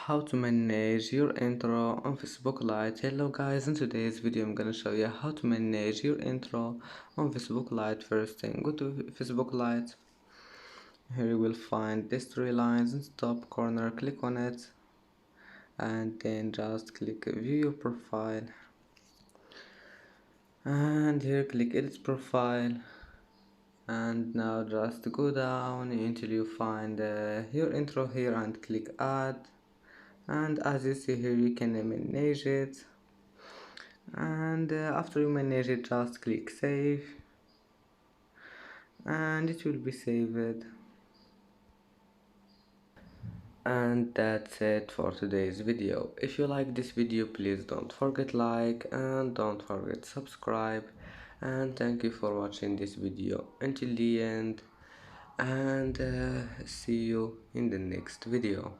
how to manage your intro on Facebook Lite. Hello guys, in today's video I'm gonna show you how to manage your intro on Facebook Lite. First thing, go to Facebook Lite. Here you will find these three lines in the top corner. Click on it and then just click view your profile, and here click edit profile, and now just go down until you find your intro here and click add. And as you see here, you can manage it, and after you manage it, just click save and it will be saved. And that's it for today's video. If you like this video, please don't forget like and don't forget subscribe, and thank you for watching this video until the end, and see you in the next video.